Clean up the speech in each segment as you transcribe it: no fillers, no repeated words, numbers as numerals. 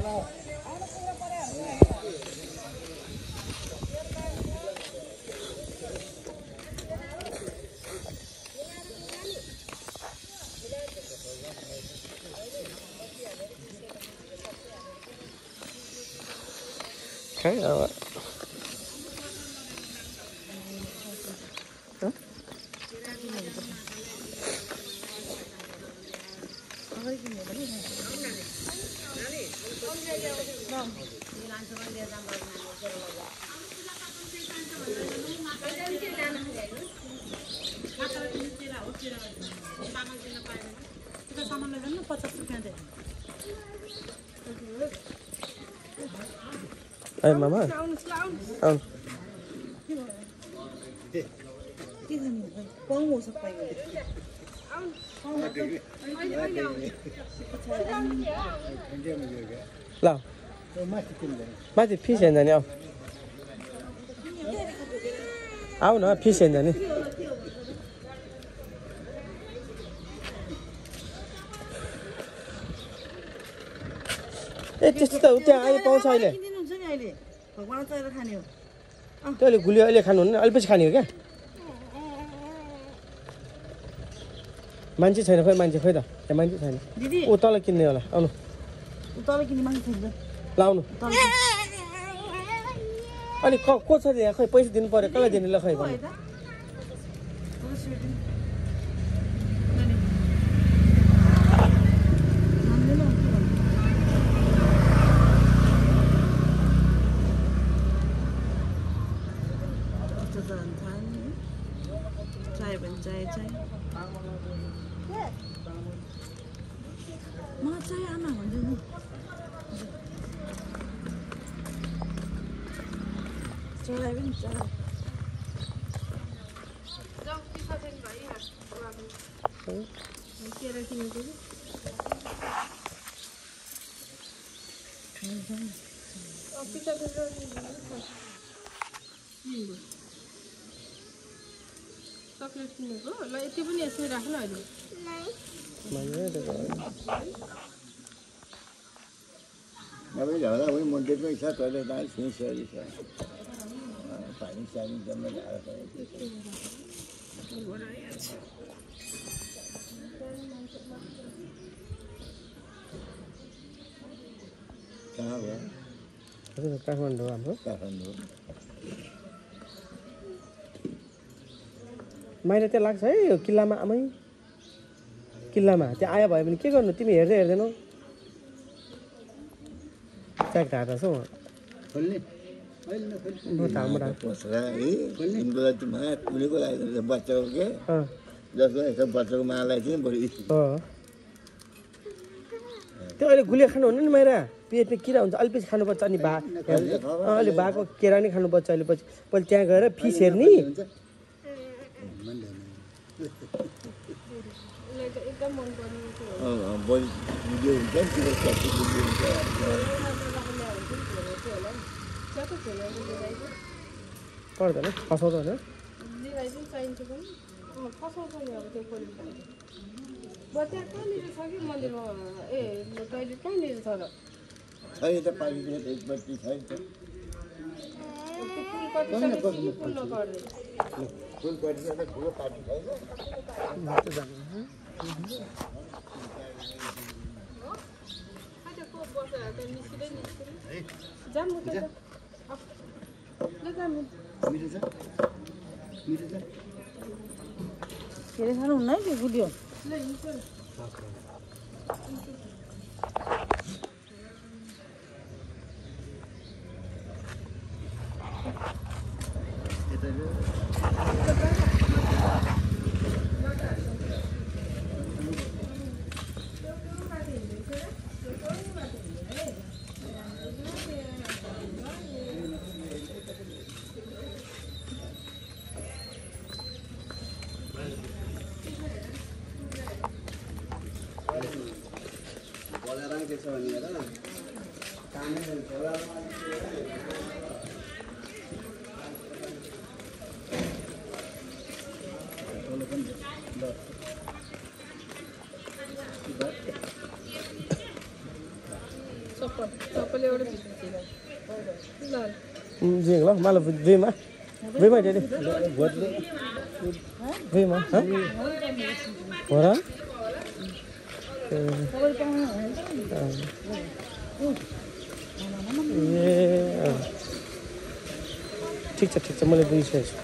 Khá rồi. Ê mama. Không. Nào. Mati phi sen dani au na phi sen dani ए त्यस्तो त त्यहाँ अहिले पाउँछ अहिले भगवान चाहिएर खाने हो तैँले गुलियो अहिले खानु हुन्न अहिले पछि खाने हो क्या मान्छे छैन खोइ मान्छे खोइ त त्यहाँ मान्छे छैन दिदी ऊ तल किन्ने होला आउनु तल किन्ने मान्छे छैन लाउनु अनि को छ यहाँ खोइ पैसा दिनु पर्यो कसलाई दिने ल खै चकलेट किनेको ल यति पनि यसमै राख्नु अहिले अब झगडा वही मन्दिरमै छ तैँले दाइ सिंहसरी छ पानी सानी जम्मै ल्याएर कहाँ भयो काठमाडौँ हाम्रो काठमाडौँ माइला त्यहाँ लाग्छ है यो किल्लामा आमै किल्लामा त्यहाँ आयो भयो भने के गर्नु तिमी हेर्दै हेर्दैनौ त्यहाँ घाटा छ खोल्ने कुनेको लागि बच्चाको के जसको यसो बच्चाको मालाई चाहिँ बढी त्यो अहिले गुलिया खानु हुन्न नि माइरा पेटमा किरा हुन्छ अलिक पछि खानुपर्छ अनि अलि भाको केरा नै खानुपर्छ अहिले पछि पहिले त्यहाँ गएर फिस हेर्ने पर्दैन फसाउँदैन बजार कहाँनिर छ कि मन्दिरमा ए टोइलेट कहाँनिर छ र छैन त पानी एक बत्ती छैन फुल परिसकेर ठुलो पानी छैन धेरै खानु हुन्न है त्यो गुलियो Support. सबैले एउटा भित्र ल जे ल मलाई दुईमा दिदी दुईमा हो र ए ठिक छ मैले बुझिसकेको छु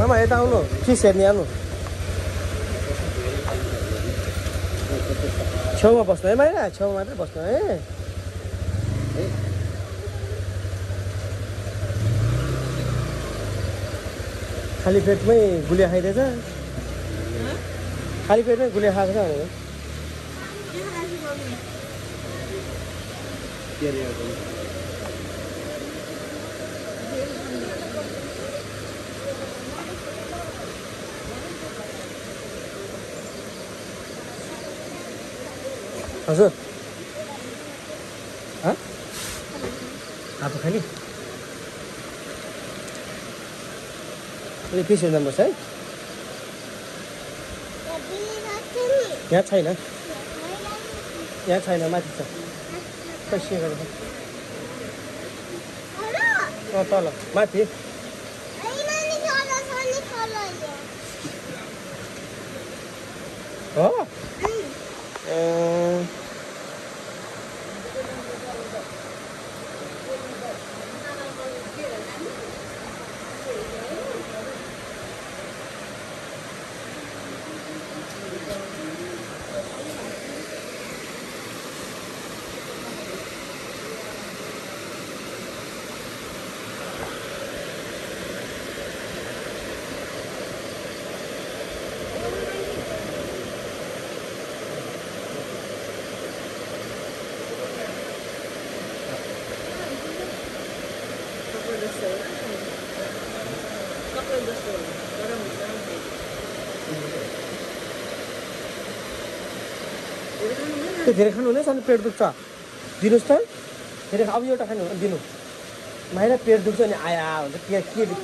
मामा यता आउनु फिस हेर्ने आउनु छेउमा बस्नु है माइरा छेउमा मात्रै बस्नु है खाली पेटमै गुलिया खाइदिएछ खाली पेटमै गुलिया खाएको छ भनेको हजुर हात खाने अहिले फिस हेर्नुपर्छ है यहाँ छैन माथि छ पैसा गरेर तल माथि हो त्यो धेरै खानु हुँदैन सानो पेट दुख्छ दिनुहोस् त धेरै अब एउटा खानु दिनु माइरा पेट दुख्छ अनि आया हुन्छ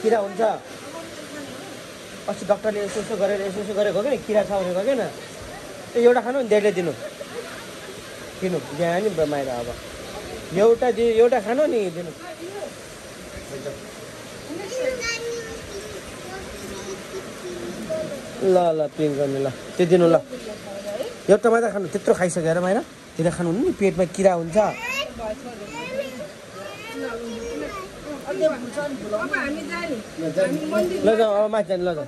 किरा हुन्छ अस्ति डक्टरले यसो गरेर गएको कि किरा छ भनेर गएको न त्यो एउटा खानु नि धेरै दिनु बिहान नि माइरा अब एउटा खानु नि दिनु ल पिङ गर्ने ल त्यो दिनु ल एउटा मात्रै खानु त्यत्रो खाइसकेर माइरा धेरै खानु नि पेटमा किरा हुन्छ ल जाऊ अब माथि जाने ल जाऊ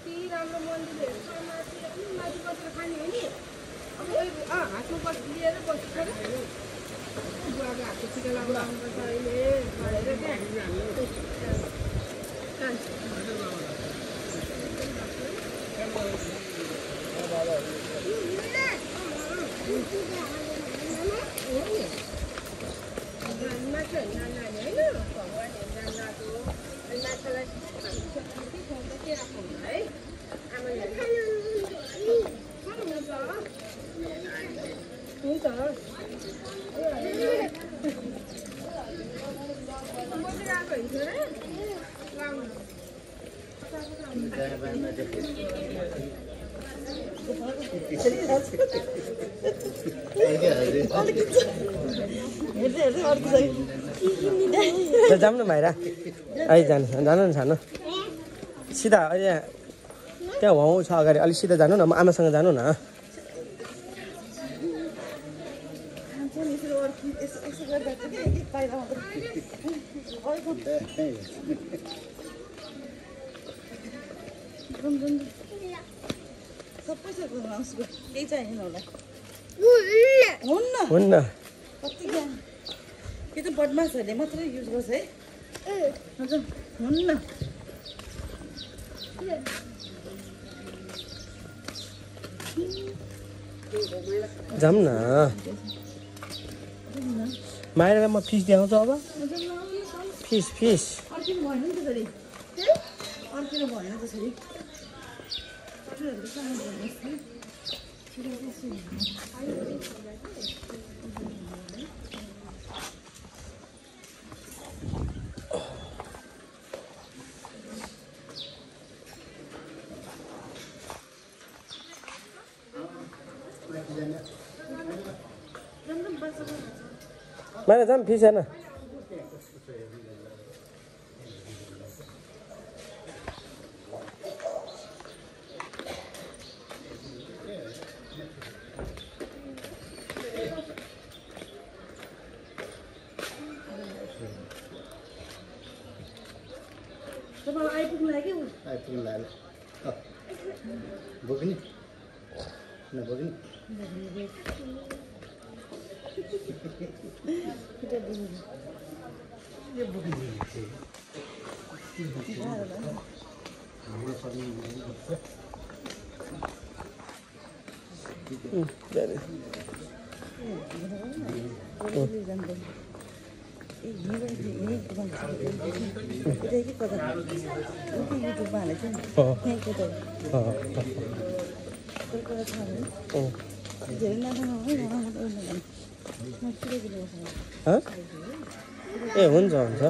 जाऊँ न माइरा अहिले जानु न छानु सिधा अहिले त्यहाँ वाउ छ अगाडि अलिक सिधा जानु न म आमासँग जानु न हुन्न यो त बदमासहरूले मात्रै युज गर्छ है हजुर हुन्न जाऊँ न माइरा म फिस देखाउँछु अब फिस अर्किनु भएन नि त्यसरी अर्किनु भएन त्यसरी माने जाम फिस हैन तपाईलाई आइपुग्नु लाग्यो आइपुग्नु लाग्यो बोक्ने नबोक्ने ए हुन्छ हुन्छ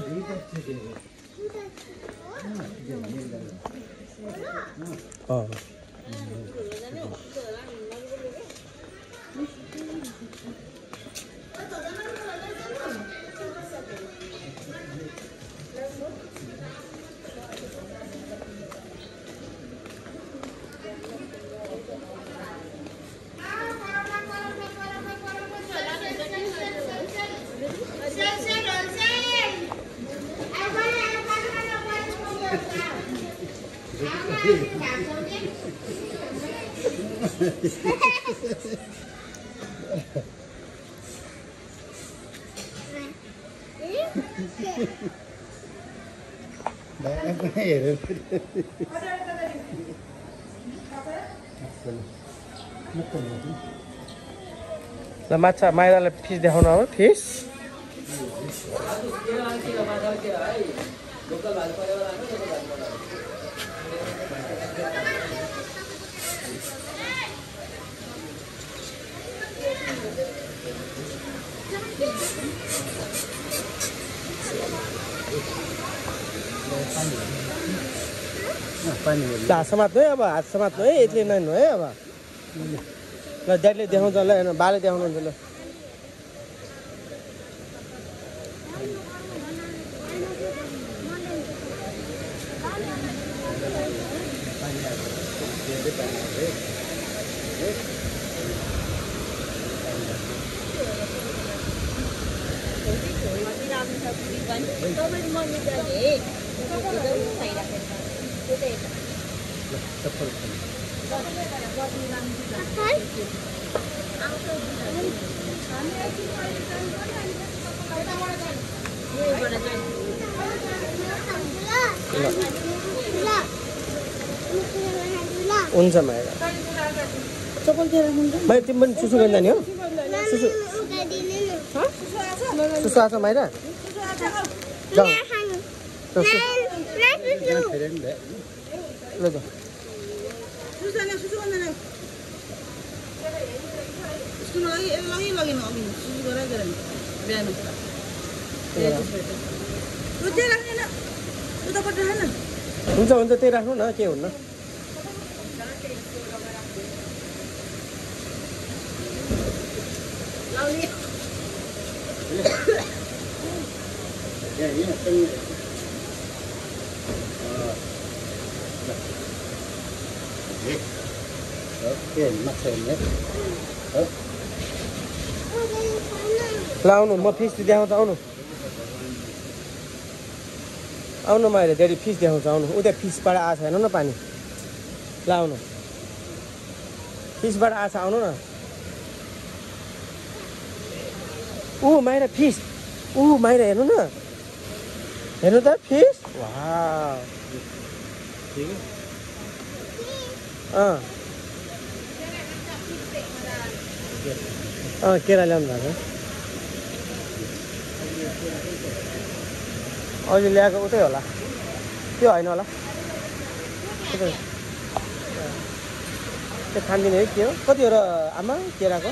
ल माछा माइरालाई फिस देखाउन हो फिस हात समात्नु है अब हात समात्नु है यतिले नहिँड्नु है अब ल ड्याडीले देखाउँछ ल हेर्नु बाले देखाउनुहुन्छ ल हुन्छ माइरा माइरा तिमी पनि सुसु गर्न जाने हो सुसु सुसु आएको माइरा जाऊ ल जाऊ हुन्छ हुन्छ त्यही राख्नु न के हुन्न ल आउनु म फिस देखाउँछ आउनु आउनु मैले धेरै फिस देखाउँछ आउनु उता फिसबाट आएको छैन न पानी ल आउनु फिसबाट आएको छ आउनु न ऊ माइरा फिस ऊ माइरा हेर्नु न हेर्नु त फिस वाउ केरा ल्याउनु भएको अहिले ल्याएको उतै होला त्यो होइन होला त्यो खानदिने है के हो कति हो र आमा केराको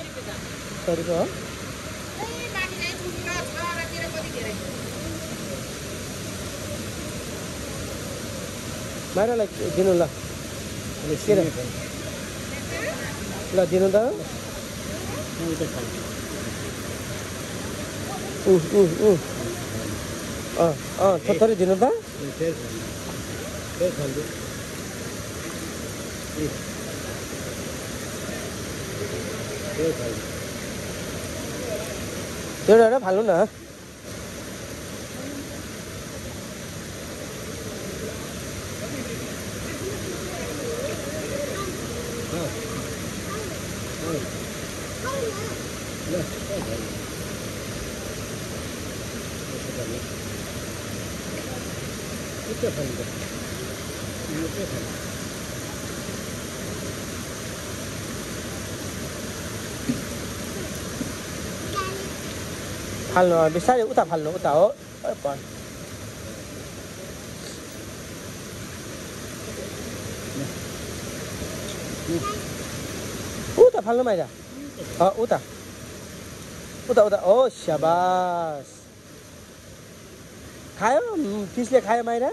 सरीको हो माइरालाई दिनु ल केरा ल दिनु त थोरै दिनु त एउटा फाल्नु न फाल्नु बिस्तारै उता फाल्नु उता हो उता फाल्नु माइरा उता उता उता ओ शाबास खायो फिसले खायो माइरा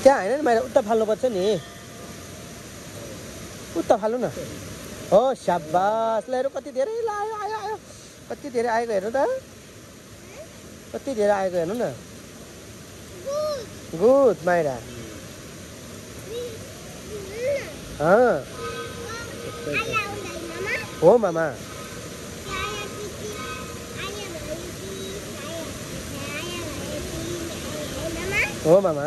त्यहाँ होइन नि माइरा उता फाल्नुपर्छ नि उता फाल्नु न हो शाबास ल हेर्नु कति धेरै आयो आयो आयो कति धेरै आएको हेर्नु त कति धेरै आएको हेर्नु न गुड माइरा हो मामा हो मामा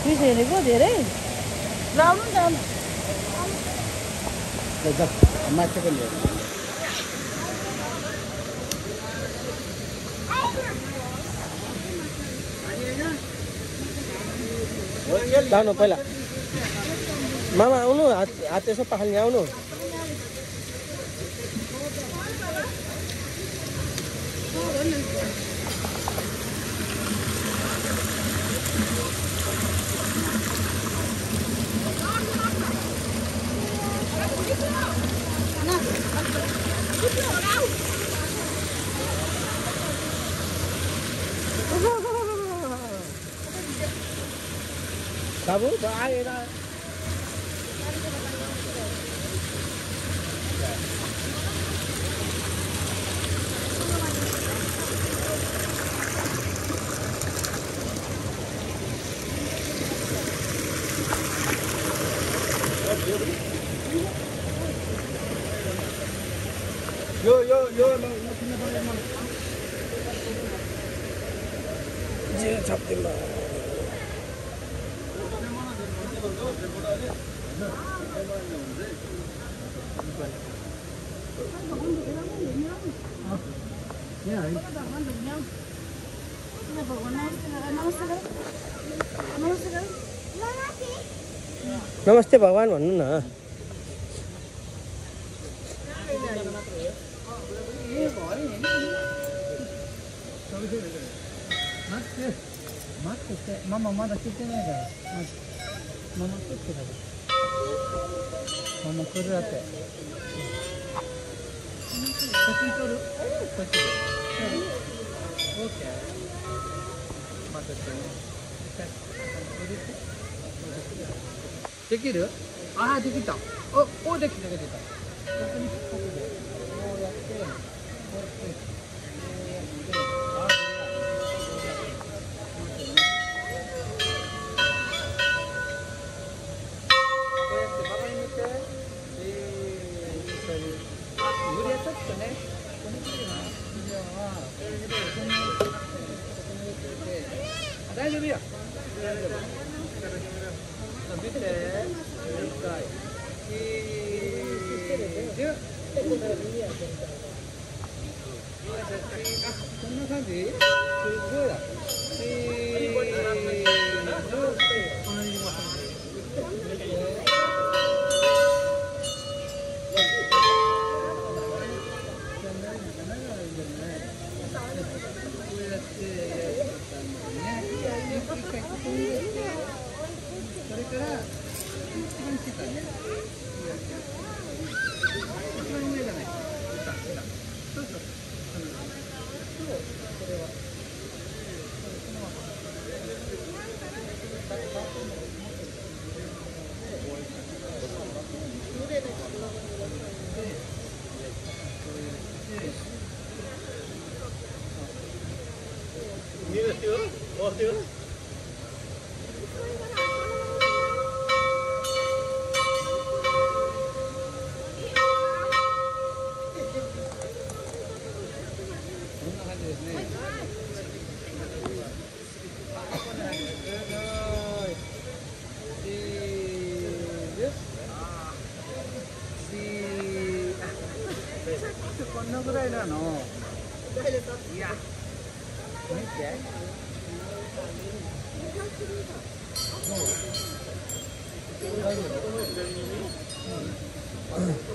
फिस हेरेको धेरै माछा पनि लानु पहिला मामा आउनु हात यसो पखाल्ने आउनु बाबु आएर यो जे छाप्दिमा नमस्ते भगवान भन्नु न Mama ma da kitte ne ga mama kitte ga mama kurate kochi koru kochi okay mata dekiru dekita dekita 大丈夫よ。見て。こんな感じ？すごいだ。こんなぐらいなの。いや。見て。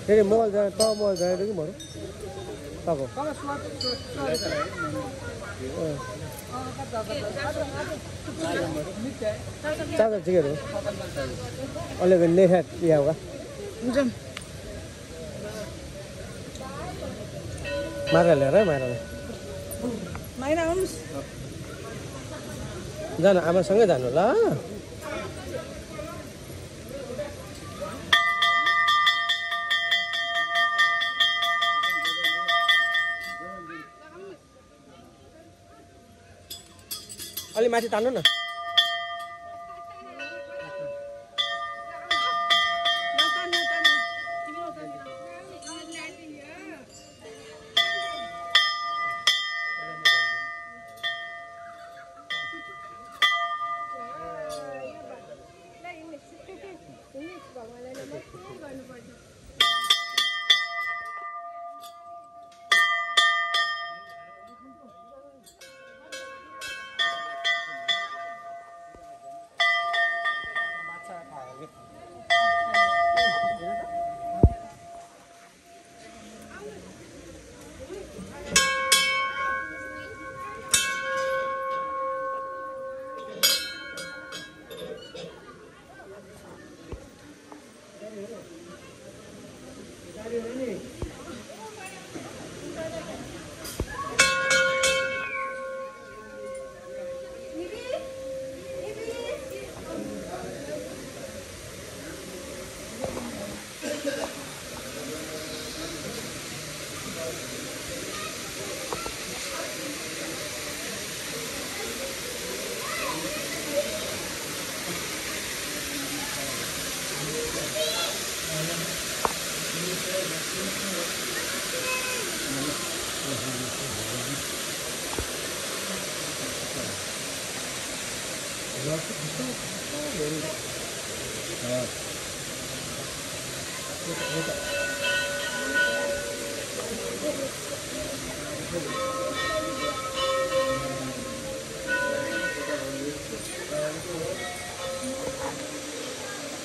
तेरे मोबाइल जाए तो मोबाइल जाए देखी मारो ताको चार्जर ठीक है अलग ने है ये होगा मारा ले रहा मारा माइना आउनुस् जानु आमासँगै जानु ल अलि माथि तान्नु न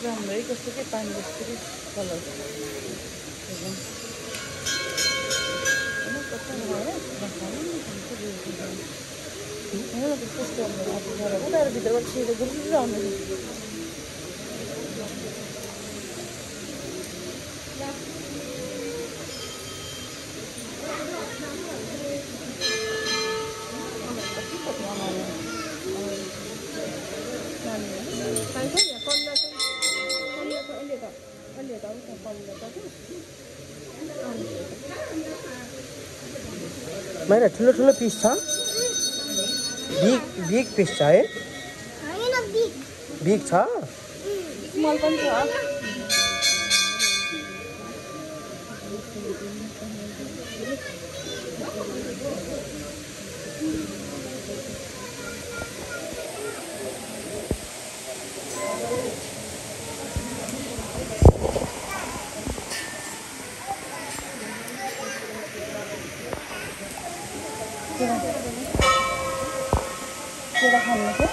राम्रै कस्तो के पानी जस्तो कि कलर उनीहरू भित्रबाट छिरेर गुलिरहनु माइना ठुलो ठुलो पिस छ बिग पिस छ है बिग छ स्मल पनि छ केरा खानु छ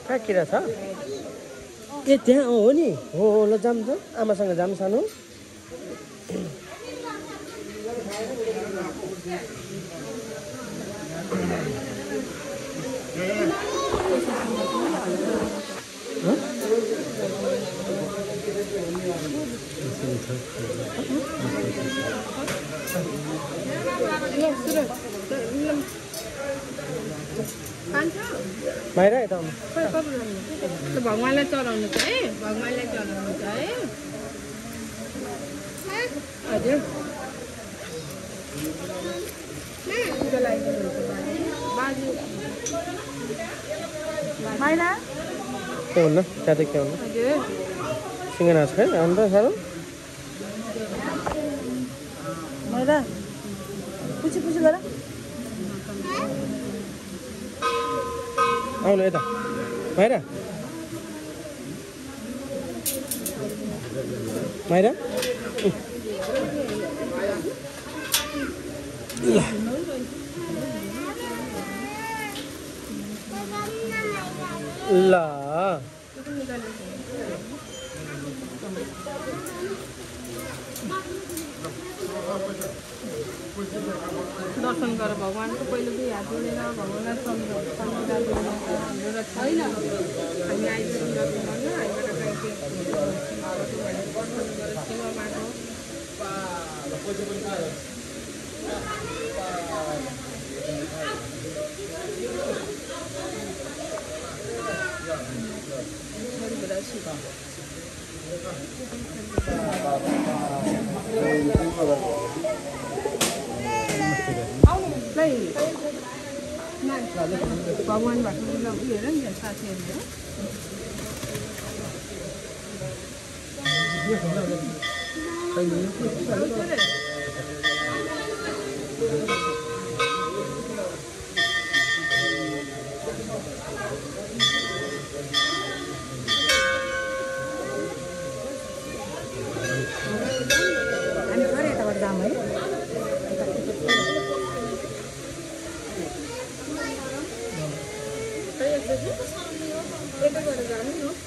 कहाँ किरा छ ए त्यहाँ हो नि हो ल जाम त आमासँग जाम सानो बाहिर यता आउनु भगवान्लाई चढाउनु छ है भगवान्लाई चढाउनु छ है हजुर बाजु होइन के हुन्न त्यहाँ त के हुन्न हजुर सिङ्गना छ है अन्त साह्रो मैदा पुछि पुछि गर आउनु यता बाहिर बाहिर ल दर्शन गर भगवान्को पहिलो दुई हात जोडेर भगवान्लाई सम्झाएर हाम्रो छैन हामी आइपुग्नु हामीबाट दर्शन गरेर सेवा मागौँ भगवान् भएको उयो हेर नि साथीहरूले हामी घर यताबाट जाम है यताबाट जानु न